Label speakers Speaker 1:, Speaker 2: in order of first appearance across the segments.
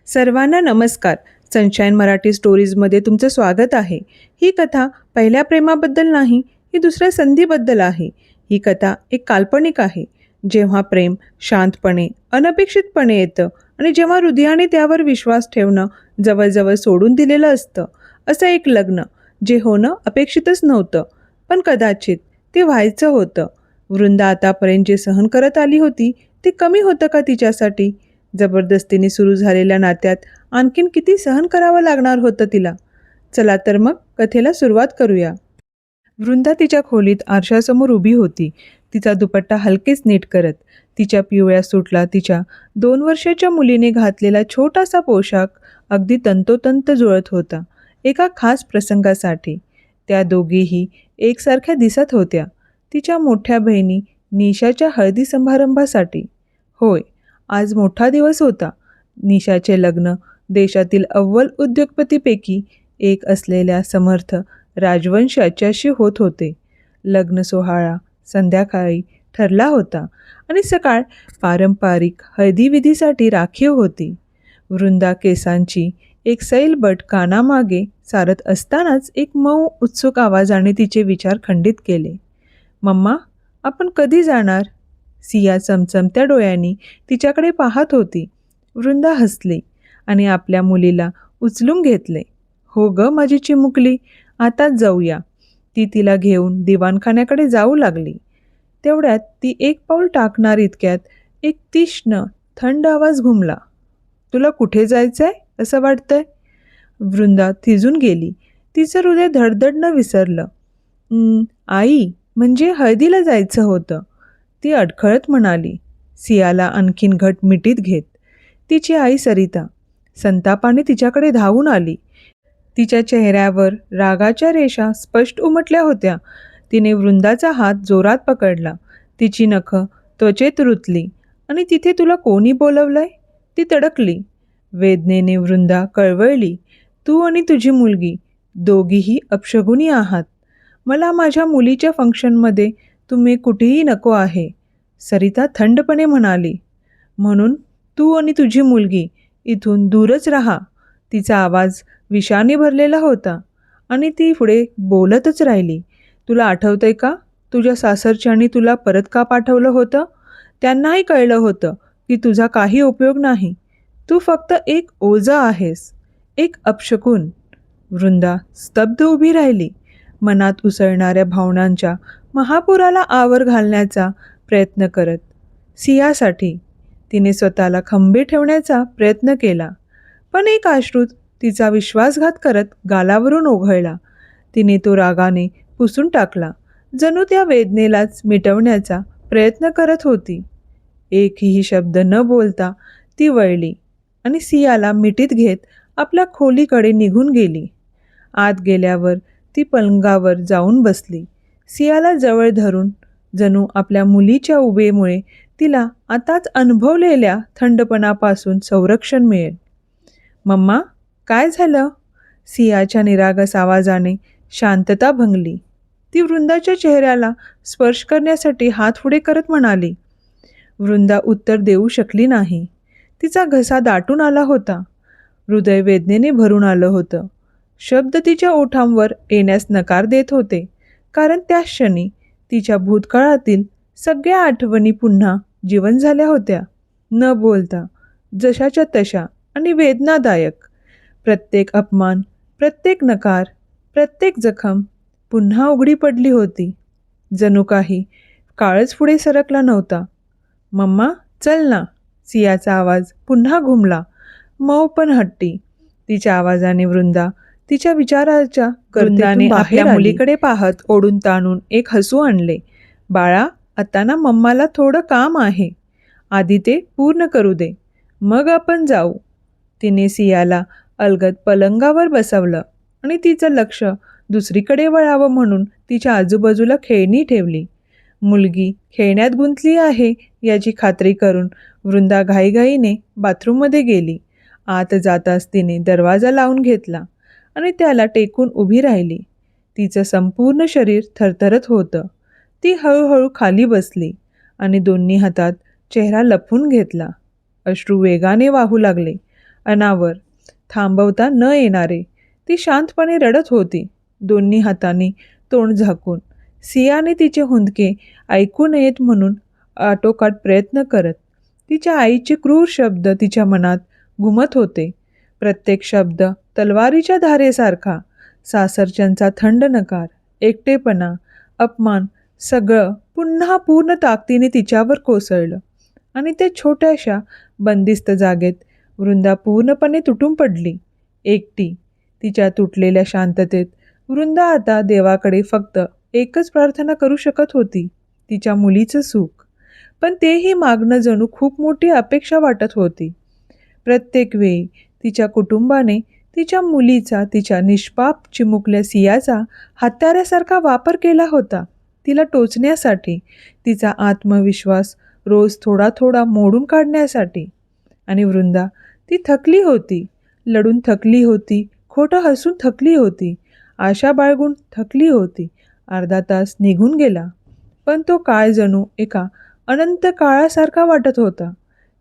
Speaker 1: सर्वांना नमस्कार. सनशाईन मराठी स्टोरीजमध्ये तुमचं स्वागत आहे. ही कथा पहिल्या प्रेमाबद्दल नाही, ही दुसऱ्या संधीबद्दल आहे. ही कथा एक काल्पनिक आहे. जेव्हा प्रेम शांतपणे अनपेक्षितपणे येतं आणि जेव्हा हृदयाने त्यावर विश्वास ठेवणं जवळजवळ सोडून दिलेलं असतं. असं एक लग्न जे होणं अपेक्षितच नव्हतं, पण कदाचित ते व्हायचं होतं. वृंदा आतापर्यंत जे सहन करत आली होती ते कमी होतं का तिच्यासाठी? जबरदस्तीने सुरू झालेल्या नात्यात आणखीन किती सहन करावं लागणार होतं तिला? चला तर मग कथेला सुरुवात करूया. वृंदा तिच्या खोलीत आरशासमोर उभी होती, तिचा दुपट्टा हलकेच नीट करत. तिच्या पिवळ्या सूटला तिच्या 2 वर्षाच्या मुलीने घातलेला छोटासा पोशाख अगदी तंतोतंत जुळत होता, एका खास प्रसंगासाठी. त्या दोघीही एकसारख्या दिसत होत्या, तिच्या मोठ्या बहिणी निशाच्या हळदी समारंभासाठी. होय, आज मोठा दिवस होता. निशाचे लग्न देशातील अव्वल उद्योगपतीपैकी एक असलेल्या समर्थ राजवंशाच्याशी होत होते. लग्न सोहळा संध्याकाळी ठरला होता आणि सकाळ पारंपरिक हळदीविधीसाठी राखीव होती. वृंदा केसांची एक सैल बट कानामागे सारत असतानाच एक मऊ उत्सुक आवाजाने तिचे विचार खंडित केले. मम्मा, आपण कधी जाणार? सिया चमचमत्या डोळ्यांनी तिच्याकडे पाहत होती. वृंदा हसली आणि आपल्या मुलीला उचलून घेतले. हो ग माझी चिमुकली, आताच जाऊया. ती तिला घेऊन दिवाणखान्याकडे जाऊ लागली. तेवढ्यात ती एक पाऊल टाकणार इतक्यात एक तीक्ष्ण थंड आवाज घुमला. तुला कुठे जायचंय असं वाटतंय? वृंदा थिजून गेली. तिचं हृदय धडधडणं विसरलं. आई, म्हणजे हळदीला जायचं होतं, ती अडखळत म्हणाली, सियाला आणखीन घट मिठीत घेत. तिची आई सरिता संतापाने तिच्याकडे धावून आली. तिच्या चेहऱ्यावर रागाच्या रेषा स्पष्ट उमटल्या होत्या. तिने वृंदाचा हात जोरात पकडला. तिची नखं त्वचेत रुतली. आणि तिथे तुला कोणी बोलवलंय? ती तडकली. वेदनेने वृंदा कळवळली. तू आणि तुझी मुलगी दोघीही अपशकुनी आहात. मला माझ्या मुलीच्या फंक्शनमध्ये तुम्ही कुठेही नको आहे, सरिता थंडपणे म्हणाली. म्हणून तू आणि तुझी मुलगी इथून दूरच राहा. तिचा आवाज विषाने भरलेला होता आणि ती पुढे बोलतच राहिली. तुला आठवतंय का, तुझ्या सासरच्यांनी तुला परत का पाठवलं होतं? त्यांनाही कळलं होतं की तुझा काही उपयोग नाही. तू फक्त एक ओझं आहेस, एक अपशकुन. वृंदा स्तब्ध उभी राहिली, मनात उसळणाऱ्या भावनांच्या महापुराला आवर घालण्याचा प्रयत्न करत. सियासाठी तिने स्वतःला खंबीर ठेवण्याचा प्रयत्न केला, पण एक अश्रू तिचा विश्वासघात करत गालावरून ओघळला. तिने तो रागाने पुसून टाकला, जणू त्या वेदनेलाच मिटवण्याचा प्रयत्न करत होती. एकही शब्द न बोलता ती वळली आणि सियाला मिठीत घेत आपल्या खोलीकडे निघून गेली. आत गेल्यावर ती पलंगावर जाऊन बसली, सियाला जवळ धरून, जणू आपल्या मुलीच्या उभेमुळे तिला आताच अनुभवलेल्या थंडपणापासून संरक्षण मिळेल. मम्मा, काय झालं? सियाच्या निरागस आवाजाने शांतता भंगली. ती वृंदाच्या चेहऱ्याला स्पर्श करण्यासाठी हात पुढे करत म्हणाली. वृंदा उत्तर देऊ शकली नाही. तिचा घसा दाटून आला होता. हृदय वेदनेने भरून आलं होतं. शब्द तिच्या ओठांवर येण्यास नकार देत होते, कारण त्या क्षणी तिच्या भूतकाळातील सगळ्या आठवणी पुन्हा जीवन झाल्या होत्या. न बोलता, जशाच्या तशा आणि वेदनादायक. प्रत्येक अपमान, प्रत्येक नकार, प्रत्येक जखम पुन्हा उघडी पडली होती. जणू काही काळच पुढे सरकला नव्हता. मम्मा, चल ना. सियाचा आवाज पुन्हा घुमला, मऊ पण हट्टी. तिच्या आवाजाने वृंदा तिच्या विचाराच्या गर्दाने आपल्या मुलीकडे पाहत ओढून ताणून एक हसू आणले. बाळा, आता ना मम्माला थोडं काम आहे, आधी ते पूर्ण करू दे, मग आपण जाऊ. तिने सियाला अलगद पलंगावर बसवलं आणि तिचं लक्ष दुसरीकडे वळावं म्हणून तिच्या आजूबाजूला खेळणी ठेवली. मुलगी खेळण्यात गुंतली आहे याची खात्री करून वृंदा घाईघाईने बाथरूममध्ये गेली. आत जाताच तिने दरवाजा लावून घेतला आणि त्याला टेकून उभी राहिली. तिचं संपूर्ण शरीर थरथरत होतं. ती हळूहळू खाली बसली आणि दोन्ही हातात चेहरा लपवून घेतला. अश्रू वेगाने वाहू लागले अनावर, थांबवता न येणारे. ती शांतपणे रडत होती, दोन्ही हातांनी तोंड झाकून, सियाने तिचे हुंदके ऐकू नयेत म्हणून आटोकाट प्रयत्न करत. तिच्या आईचे क्रूर शब्द तिच्या मनात घुमत होते, प्रत्येक शब्द तलवारीच्या धारेसारखा. सासरच्यांचा थंड नकार, एकटेपणा, अपमान, सगळं पुन्हा पूर्ण ताकदीने तिच्यावर कोसळलं. आणि त्या छोट्याशा बंदिस्त जागेत वृंदा पूर्णपणे तुटून पडली, एकटी. तिच्या तुटलेल्या शांततेत वृंदा आता देवाकडे फक्त एकच प्रार्थना करू शकत होती, तिच्या मुलीचं सुख. पण तेही मागणं जणू खूप मोठी अपेक्षा वाटत होती. प्रत्येक वेळी तिच्या कुटुंबाने तिच्या मुलीचा, तिच्या निष्पाप चिमुकल्या सियाचा हत्यारासारखा वापर केला होता, तिला टोचण्यासाठी, तिचा आत्मविश्वास रोज थोडा थोडा मोडून काढण्यासाठी. आणि वृंदा, ती थकली होती, लढून थकली होती, खोटं हसून थकली होती, आशा बाळगून थकली होती. अर्धा तास निघून गेला, पण तो काळ जणू एका अनंत काळासारखा वाटत होता.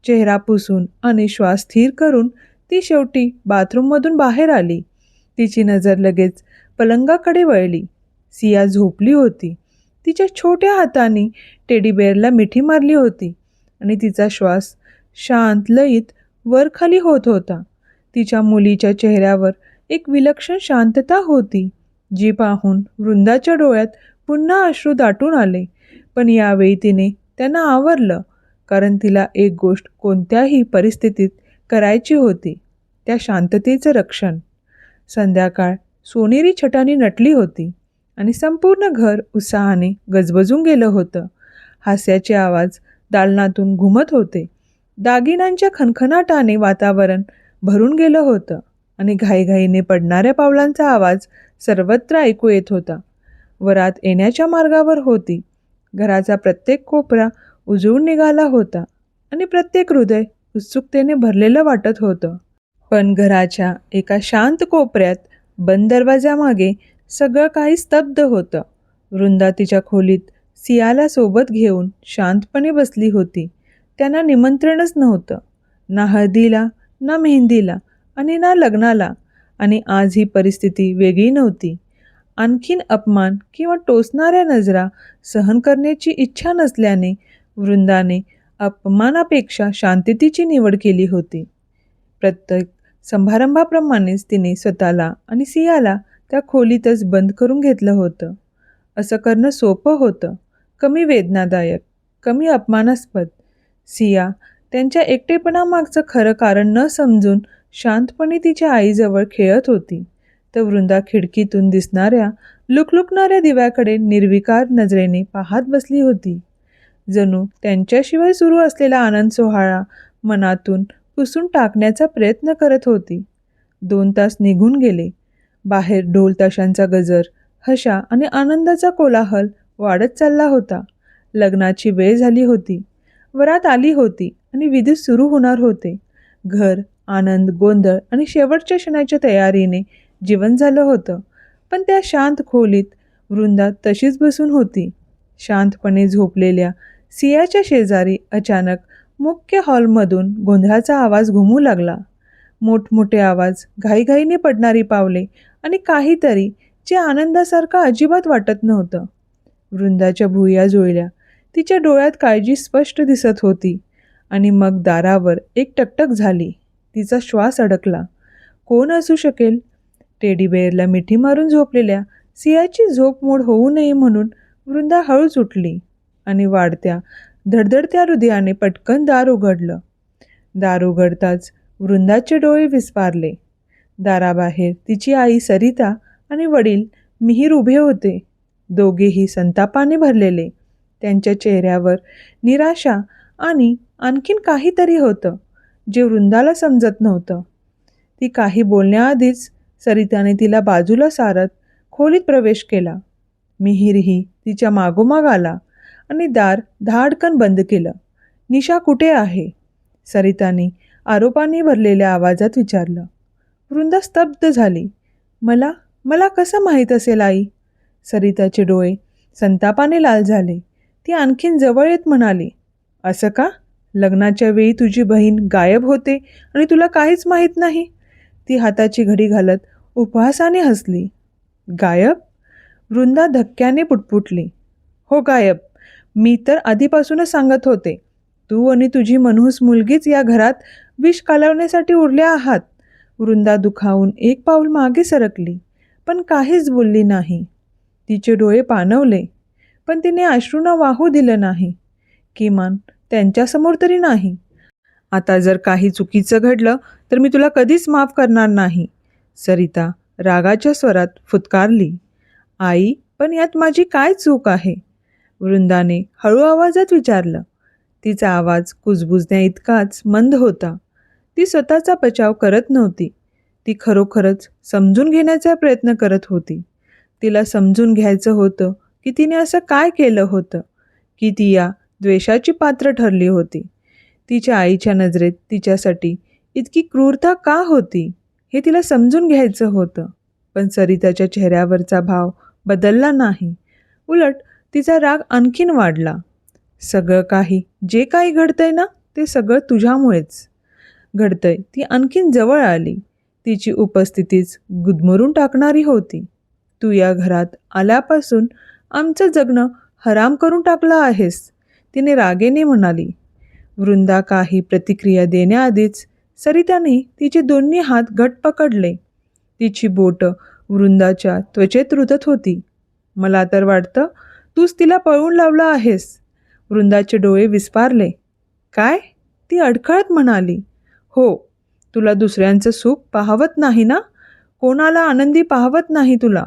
Speaker 1: चेहरा पुसून आणि श्वास स्थिर करून ती शेवटी बाथरूममधून बाहेर आली. तिची नजर लगेच पलंगाकडे वळली. सिया झोपली होती, तिच्या छोट्या हातांनी टेडीबेअरला मिठी मारली होती आणि तिचा श्वास शांत लयीत वरखाली होत होता. तिच्या मुलीच्या चेहऱ्यावर एक विलक्षण शांतता होती, जी पाहून वृंदाच्या डोळ्यात पुन्हा अश्रू दाटून आले. पण यावेळी तिने त्यांना आवरलं, कारण तिला एक गोष्ट कोणत्याही परिस्थितीत करायची होती, त्या शांततेचं रक्षण. संध्याकाळ सोनेरी छटाने नटली होती आणि संपूर्ण घर उत्साहाने गजबजून गेलं होतं. हास्याचे आवाज दालनातून घुमत होते, दागिन्यांच्या खणखणाटाने वातावरण भरून गेलं होतं आणि घाईघाईने पडणाऱ्या पावलांचा आवाज सर्वत्र ऐकू येत होता. वरात येण्याच्या मार्गावर होती. घराचा प्रत्येक कोपरा उजळून निघाला होता आणि प्रत्येक हृदय उत्सुकतेने भरलेलं वाटत होतं. पण घराच्या एका शांत कोपऱ्यात, बंद दरवाजामागे, सगळं काही स्तब्ध होतं. वृंदा तिच्या खोलीत सियाला सोबत घेऊन शांतपणे बसली होती. त्यांना निमंत्रणच नव्हतं, ना हळदीला, ना मेहंदीला आणि ना लग्नाला. आणि आज ही परिस्थिती वेगळी नव्हती. आणखीन अपमान किंवा टोचणाऱ्या नजरा सहन करण्याची इच्छा नसल्याने वृंदाने अपमानापेक्षा शांततेची निवड केली होती. प्रत्येक समारंभाप्रमाणेच तिने स्वतःला आणि सियाला त्या खोलीतच बंद करून घेतलं होतं. असं करणं सोपं होतं, कमी वेदनादायक, कमी अपमानास्पद. सिया त्यांच्या एकटेपणामागचं खरं कारण न समजून शांतपणे तिच्या आईजवळ खेळत होती, तर वृंदा खिडकीतून दिसणाऱ्या लुकलुकणाऱ्या दिव्याकडे निर्विकार नजरेने पाहत बसली होती, जणू त्यांच्याशिवाय सुरू असलेला आनंद सोहळा मनातून पुसून टाकण्याचा प्रयत्न करत होती. 2 तास निघून गेले. बाहेर ढोल ताशांचा गजर, हशा आणि आनंदाचा कोलाहल वाढत चालला होता. लग्नाची वेळ झाली होती, वरात आली होती आणि विधी सुरू होणार होते. घर आनंद, गोंधळ आणि शेवटच्या क्षणाच्या तयारीने जीवन झालं होतं. पण त्या शांत खोलीत वृंदा तशीच बसून होती. शांतपणे झोपलेल्या सियाच्या शेजारी अचानक मुख्य हॉलमधून गोंधळाचा आवाज घुमू लागला. मोठमोठे आवाज, घाईघाईने पडणारी पावले आणि काहीतरी जे आनंदासारखं अजिबात वाटत नव्हतं. वृंदाच्या भुवया जुळल्या, तिच्या डोळ्यात काळजी स्पष्ट दिसत होती. आणि मग दारावर एक टकटक झाली. तिचा श्वास अडकला. कोण असू शकेल? टेडीबेअरला मिठी मारून झोपलेल्या सियाची झोप मोड होऊ नये म्हणून वृंदा हळूच उठली आणि वाढत्या धडधडत्या हृदयाने पटकन दार उघडलं. दार उघडताच वृंदाचे डोळे विस्फारले. दाराबाहेर तिची आई सरिता आणि वडील मिहीर उभे होते, दोघेही संतापाने भरलेले. त्यांच्या चेहऱ्यावर निराशा आणि आणखीन काहीतरी होतं, जे वृंदाला समजत नव्हतं. ती काही बोलण्याआधीच सरिताने तिला बाजूला सारत खोलीत प्रवेश केला. मिहीरही तिच्या मागोमाग आला आणि दार धाडकन बंद केलं. निशा कुठे आहे? सरिताने आरोपाने भरलेल्या आवाजात विचारलं. वृंदा स्तब्ध झाली. मला कसं माहीत असेल आई? सरिताचे डोळे संतापाने लाल झाले. ती आणखीन जवळ येत म्हणाली, असं का? लग्नाच्या वेळी तुझी बहीण गायब होते आणि तुला काहीच माहीत नाही. ती हाताची घडी घालत उपहासाने हसली. गायब? वृंदा धक्क्याने पुटपुटली. हो गायब. मी तर आधीपासूनच सांगत होते. तू आणि तुझी मनहूस मुलगीच या घरात विष कालवण्यासाठी उरल्या आहात. वृंदा दुखावून एक पाऊल मागे सरकली, पण काहीच बोलली नाही. तिचे डोळे पाणवले, पण तिने अश्रूंना वाहू दिलं नाही. किमान त्यांच्यासमोर तरी नाही. आता जर काही चुकीचं घडलं तर मी तुला कधीच माफ करणार नाही, सरिता रागाच्या स्वरात फुत्कारली. आई, पण यात माझी काय चूक आहे? वृंदाने हळू आवाजात विचारलं. तिचा आवाज कुजबुजण्या इतकाच मंद होता. ती स्वतःचा बचाव करत नव्हती. ती खरोखरच समजून घेण्याचा प्रयत्न करत होती. तिला समजून घ्यायचं होतं की तिने असं काय केलं होतं, की ती या द्वेषाची पात्र ठरली होती. तिच्या आईच्या नजरेत तिच्यासाठी इतकी क्रूरता का होती हे तिला समजून घ्यायचं होतं. पण सरिताच्या चेहऱ्यावरचा भाव बदलला नाही. उलट तिचा राग आणखीन वाढला. सगळं काही जे काही घडतंय ना, ते सगळं तुझ्यामुळेच घडतंय. ती आणखीन जवळ आली. तिची उपस्थितीच गुदमरून टाकणारी होती. तू या घरात आल्यापासून आमचं जगणं हराम करून टाकलं आहेस, तिने रागेने म्हणाली. वृंदा काही प्रतिक्रिया देण्याआधीच सरिताने तिचे दोन्ही हात घट्ट पकडले. तिची बोटं वृंदाच्या त्वचेत रुतत होती. मला तर वाटतं तूच तिला पळवून लावलं आहेस. वृंदाचे डोळे विस्फारले. काय? ती अडखळत म्हणाली. हो, तुला दुसऱ्यांचं सुख पाहवत नाही ना? कोणाला आनंदी पाहवत नाही तुला?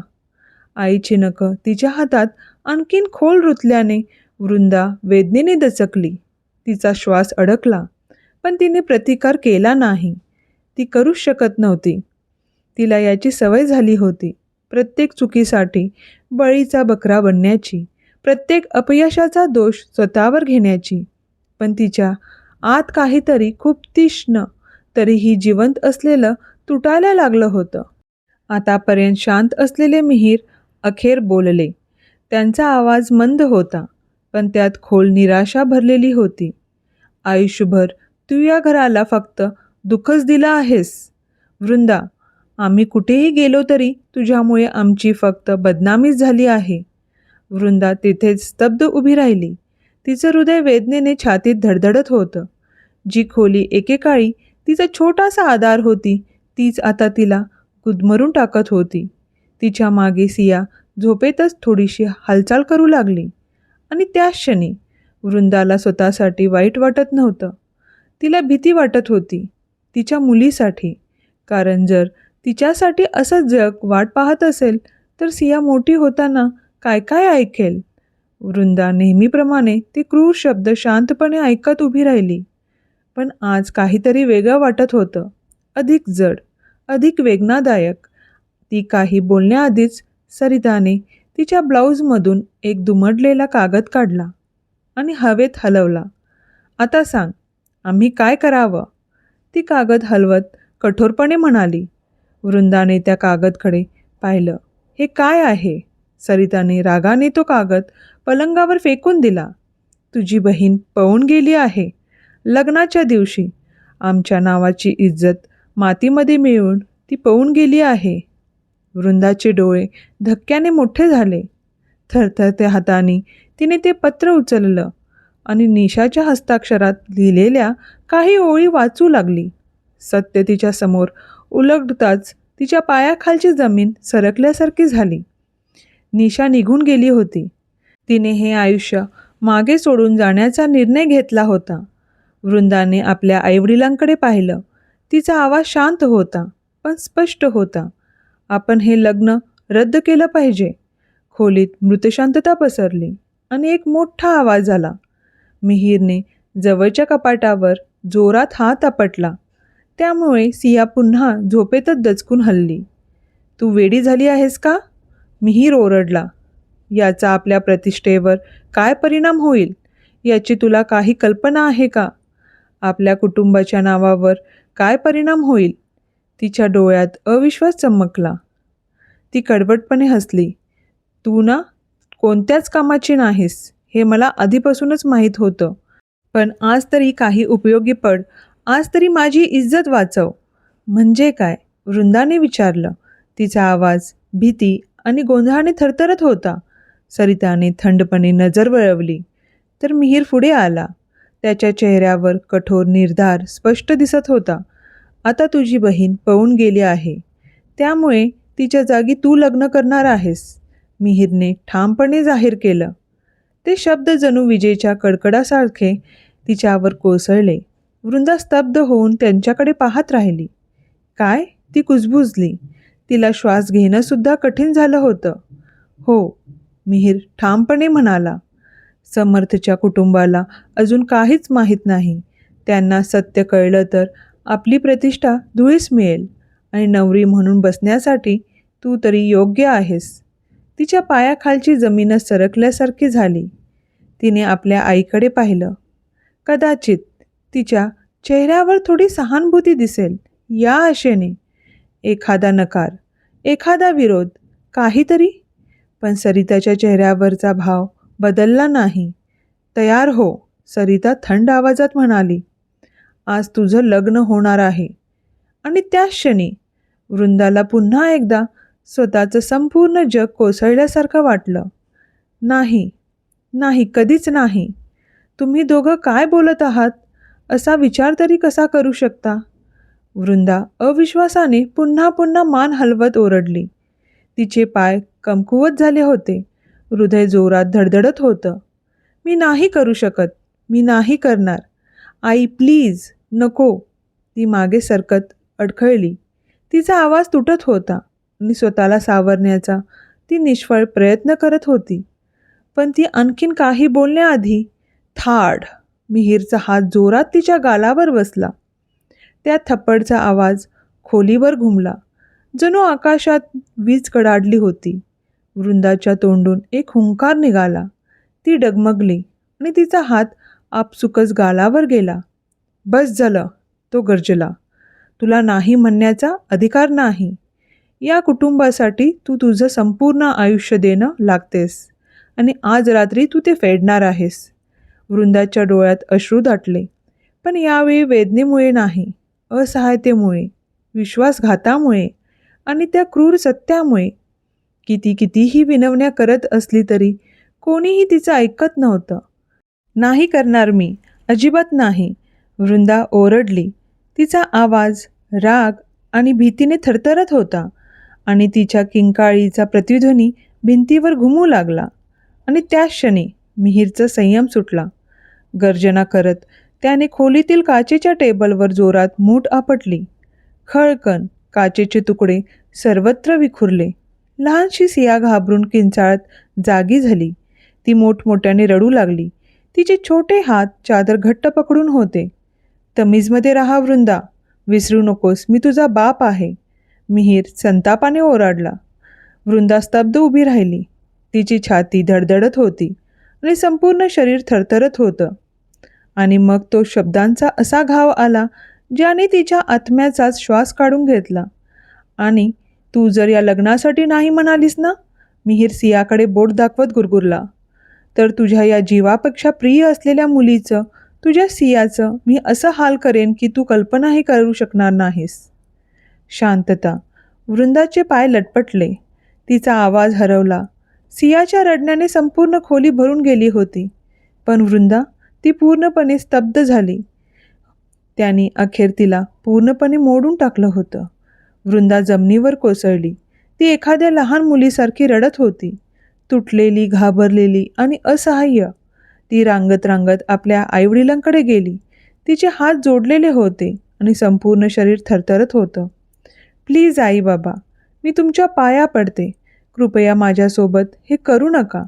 Speaker 1: आईची नखं तिच्या हातात आणखीन खोल रुतल्याने वृंदा वेदनेने दचकली. तिचा श्वास अडकला, पण तिने प्रतिकार केला नाही. ती करूच शकत नव्हती. तिला याची सवय झाली होती, प्रत्येक चुकीसाठी बळीचा बकरा बनण्याची, प्रत्येक अपयशाचा दोष स्वतःवर घेण्याची. पण तिच्या आत काहीतरी खूप तीक्ष्ण, तरीही जिवंत असलेलं तुटायला लागलं होतं. आतापर्यंत शांत असलेले मिहीर अखेर बोलले. त्यांचा आवाज मंद होता, पण त्यात खोल निराशा भरलेली होती. आयुष्यभर तू या घराला फक्त दुःखच दिलं आहेस. वृंदा, आम्ही कुठेही गेलो तरी तुझ्यामुळे आमची फक्त बदनामीच झाली आहे. वृंदा तिथेच स्तब्ध उभी राहिली. तिचं हृदय वेदनेने छातीत धडधडत होतं. जी खोली एकेकाळी तिचा छोटासा आधार होती, तीच आता तिला गुदमरून टाकत होती. तिच्या मागे सिया झोपेतच थोडीशी हालचाल करू लागली. आणि त्याच क्षणी वृंदाला स्वतःसाठी वाईट वाटत नव्हतं. तिला भीती वाटत होती, तिच्या मुलीसाठी. कारण जर तिच्यासाठी असं जग वाट पाहत असेल तर सिया मोठी होताना काय काय ऐकेल. वृंदा नेहमीप्रमाणे ते क्रूर शब्द शांतपणे ऐकत उभी राहिली. पण आज काहीतरी वेगळं वाटत होतं, अधिक जड, अधिक वेदनादायक. ती काही बोलण्याआधीच सरिताने तिच्या ब्लाऊजमधून एक दुमडलेला कागद काढला आणि हवेत हलवला. आता सांग, आम्ही काय करावं? ती कागद हलवत कठोरपणे म्हणाली. वृंदाने त्या कागदकडे पाहिलं. हे काय आहे? सरिताने रागाने तो कागद पलंगावर फेकून दिला. तुझी बहीण पळून गेली आहे. लग्नाच्या दिवशी आमच्या नावाची इज्जत मातीमध्ये मिळवून ती पळून गेली आहे. वृंदाचे डोळे धक्क्याने मोठे झाले. थरथरत्या हाताने तिने ते पत्र उचललं आणि निशाच्या हस्ताक्षरात लिहिलेल्या काही ओळी वाचू लागली. सत्य तिच्या समोर उलगडताच तिच्या पायाखालची जमीन सरकल्यासारखी झाली. निशा निघून गेली होती. तिने हे आयुष्य मागे सोडून जाण्याचा निर्णय घेतला होता. वृंदाने आपल्या आईवडिलांकडे पाहिलं. तिचा आवाज शांत होता, पण स्पष्ट होता. आपण हे लग्न रद्द केलं पाहिजे. खोलीत मृतशांतता पसरली आणि एक मोठा आवाज आला. मिहीरने जवळच्या कपाटावर जोरात हात आपटला. त्यामुळे सिया पुन्हा झोपेतच दचकून हलली. तू वेडी झाली आहेस का? मिहीर ओरडला. याचा आपल्या प्रतिष्ठेवर काय परिणाम होईल याची तुला काही कल्पना आहे का? आपल्या कुटुंबाच्या नावावर काय परिणाम होईल? तिच्या डोळ्यात अविश्वास चमकला. ती कडवटपणे हसली. तू ना कोणत्याच कामाची नाहीस हे मला आधीपासूनच माहीत होतं. पण आज तरी काही उपयोगी पड, आज तरी माझी इज्जत वाचव. म्हणजे काय? वृंदाने विचारलं. तिचा आवाज भीती आणि गोंधळाने थरथरत होता. सरिताने थंडपणे नजर वळवली तर मिहीर पुढे आला. त्याच्या चेहऱ्यावर कठोर निर्धार स्पष्ट दिसत होता. आता तुझी बहीण पळून गेली आहे, त्यामुळे तिच्या जागी तू लग्न करणार आहेस, मिहीरने ठामपणे जाहीर केलं. ते शब्द जणू विजेच्या कडकडासारखे तिच्यावर कोसळले. वृंदा स्तब्ध होऊन त्यांच्याकडे पाहत राहिली. काय? ती कुजबुजली. तिला श्वास घेणंसुद्धा कठीण झालं होतं. हो, मिहीर ठामपणे म्हणाला. समर्थच्या कुटुंबाला अजून काहीच माहीत नाही. त्यांना सत्य कळलं तर आपली प्रतिष्ठा धुळीस मिळेल आणि नवरी म्हणून बसण्यासाठी तू तरी योग्य आहेस. तिच्या पायाखालची जमीनच सरकल्यासारखी झाली. तिने आपल्या आईकडे पाहिलं. कदाचित तिच्या चेहऱ्यावर थोडी सहानुभूती दिसेल या आशेने. एखादा नकार, एखादा विरोध, काहीतरी. पण सरिताच्या चेहऱ्यावरचा भाव बदलला नाही. तयार हो, सरिता थंड आवाजात म्हणाली. आज तुझं लग्न होणार आहे. आणि त्याच क्षणी वृंदाला पुन्हा एकदा स्वतःचं संपूर्ण जग कोसळल्यासारखं वाटलं. नाही, नाही, कधीच नाही. तुम्ही दोघं काय बोलत आहात असा विचार तरी कसा करू शकता? वृंदा अविश्वासाने पुन्हा पुन्हा मान हलवत ओरडली. तिचे पाय कमकुवत झाले होते. हृदय जोरात धडधडत होतं. मी नाही करू शकत, मी नाही करणार. आई प्लीज, नको. ती मागे सरकत अडखळली. तिचा आवाज तुटत होता आणि स्वतःला सावरण्याचा ती निष्फळ प्रयत्न करत होती. पण ती आणखीन काही बोलण्याआधी थाड, मिहीरचा हात जोरात तिच्या गालावर बसला. त्या थप्पडचा आवाज खोलीवर घुमला. जणू आकाशात वीज कडाडली होती. वृंदाच्या तोंडून एक हुंकार निघाला. ती डगमगली आणि तिचा हात आपसुकच गालावर गेला. बस झालं, तो गर्जला. तुला नाही म्हणण्याचा अधिकार नाही. या कुटुंबासाठी तू तुझं संपूर्ण आयुष्य देणं लागतेस आणि आज रात्री तू ते फेडणार आहेस. वृंदाच्या डोळ्यात अश्रू दाटले. पण यावेळी वेदनेमुळे नाही, असहायतेमुळे, विश्वासघातामुळे आणि त्या क्रूर सत्यामुळे. कितीही विनवण्या करत असली तरी कोणीही तिचं ऐकत नव्हतं. नाही करणार मी, अजिबात नाही, वृंदा ओरडली. तिचा आवाज राग आणि भीतीने थरथरत होता आणि तिच्या किंकाळीचा प्रतिध्वनी भिंतीवर घुमू लागला. आणि त्याच क्षणी मिहीरचा संयम सुटला. गर्जना करत त्याने खोलीतील काचेच्या टेबलवर जोरात मूठ आपटली. खळकन काचेचे तुकडे सर्वत्र विखुरले. लहानशी सिया घाबरून किंचाळत जागी झाली. ती मोठमोठ्याने रडू लागली. तिचे छोटे हात चादर घट्ट पकडून होते. तमीजमध्ये राहा वृंदा, विसरू नकोस मी तुझा बाप आहे, मिहीर संतापाने ओरडला. वृंदा स्तब्ध उभी राहिली. तिची छाती धडधडत होती आणि संपूर्ण शरीर थरथरत होतं. आणि मग तो शब्दांचा असा घाव आला ज्याने तिच्या आत्म्याचाच श्वास काढून घेतला. आणि तू जर या लग्नासाठी नाही म्हणालीस ना, मिहीर सियाकडे बोट दाखवत गुरगुरला, तर तुझ्या या जीवापेक्षा प्रिय असलेल्या मुलीचं, तुझ्या सियाचं मी असं हाल करेन की तू कल्पनाही करू शकणार नाहीस. शांतता. वृंदाचे पाय लटपटले. तिचा आवाज हरवला. सियाच्या रडण्याने संपूर्ण खोली भरून गेली होती. पण वृंदा, ती पूर्णपणे स्तब्ध झाली. त्याने अखेर तिला पूर्णपणे मोडून टाकलं होतं. वृंदा जमिनीवर कोसळली. ती एखाद्या लहान मुलीसारखी रडत होती, तुटलेली, घाबरलेली आणि असहाय्य. ती रांगत रांगत आपल्या आईवडिलांकडे गेली. तिचे हात जोडलेले होते आणि संपूर्ण शरीर थरथरत होतं. प्लीज आई बाबा, मी तुमच्या पाया पडते, कृपया माझ्यासोबत हे करू नका.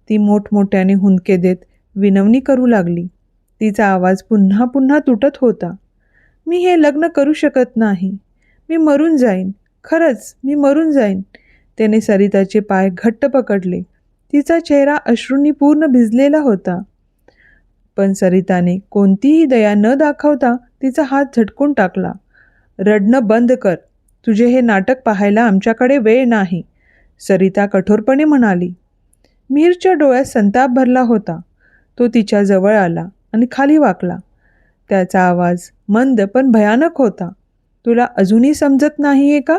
Speaker 1: ती मोठमोठ्याने हुंदके देत विनवणी करू लागली. तिचा आवाज पुन्हा पुन्हा तुटत होता. मी हे लग्न करू शकत नाही, मी मरून जाईन, खरंच मी मरून जाईन. त्याने सरिताचे पाय घट्ट पकडले. तिचा चेहरा अश्रूंनी पूर्ण भिजलेला होता. पण सरिताने कोणतीही दया न दाखवता तिचा हात झटकून टाकला. रडणं बंद कर, तुझे हे नाटक पाहायला आमच्याकडे वेळ नाही, सरिता कठोरपणे म्हणाली. मिहीरच्या डोळ्यात संताप भरला होता. तो तिच्या जवळ आला आणि खाली वाकला. त्याचा आवाज मंद पण भयानक होता. तुला अजूनही समजत नाही आहे का?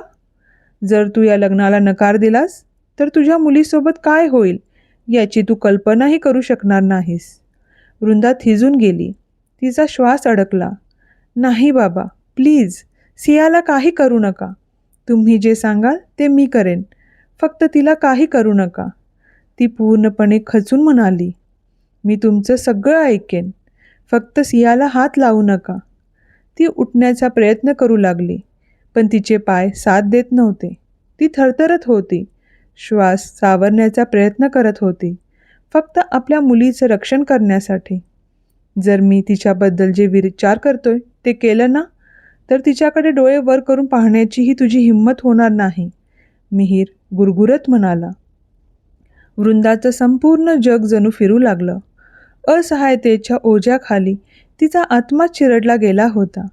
Speaker 1: जर तू या लग्नाला नकार दिलास तर तुझ्या मुलीसोबत काय होईल याची तू कल्पनाही करू शकणार नाहीस. वृंदा थिजून गेली. तिचा श्वास अडकला. नाही बाबा, प्लीज, सियाला काही करू नका. तुम्ही जे सांगाल ते मी करेन. फक्त तिला काही करू नका. ती पूर्णपणे खचून म्हणाली. मी तुमचं सगळं ऐकेन. फक्त सियाला हात लावू नका. ती उठण्याचा प्रयत्न करू लागली, पण तिचे पाय साथ देत नव्हते. ती थरथरत होती. श्वास सावरण्याचा प्रयत्न करत होती, फक्त आपल्या मुलीचं रक्षण करण्यासाठी. जर मी तिच्याबद्दल जे विचार करतोय ते केलं ना, तर तिच्याकडे डोळे वर करून पाहण्याचीही तुझी हिंमत होणार नाही, मिहीर गुरगुरत म्हणाला. वृंदाचं संपूर्ण जग जणू फिरू लागलं. असहायतेच्या ओझ्याखाली तिचा आत्मा चिरडला गेला होता.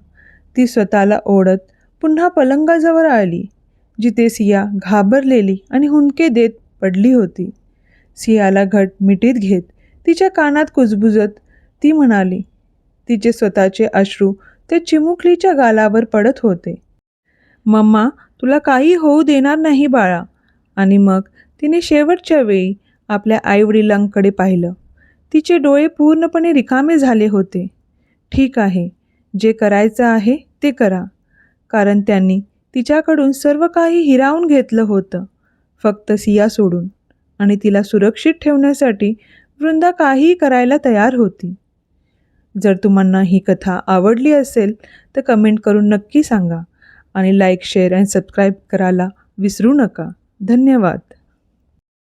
Speaker 1: ती स्वतःला ओढत पुन्हा पलंगाजवळ आली, जिथे सिया घाबरलेली आणि हुंदके देत पडली होती. सियाला घट मिठीत घेत तिच्या कानात कुजबुजत ती म्हणाली. तिचे स्वतःचे अश्रू त्या चिमुकलीच्या गालावर पडत होते. मम्मा, तुला काही होऊ देणार नाही बाळा. आणि मग तिने शेवटच्या वेळी आपल्या आईवडिलांकडे पाहिलं. तिचे डोळे पूर्णपणे रिकामे झाले होते. ठीक आहे, जे करायचं आहे ते करा, कारण त्यांनी तिच्याकडून सर्व काही हिरावून घेतलं होतं, फक्त सिया सोडून. आणि तिला सुरक्षित ठेवण्यासाठी वृंदा काहीही करायला तयार होती. जर तुम्हाला ही कथा आवडली असेल तर कमेंट करून नक्की सांगा आणि लाईक, शेअर आणि सबस्क्राईब करायला विसरू नका. धन्यवाद.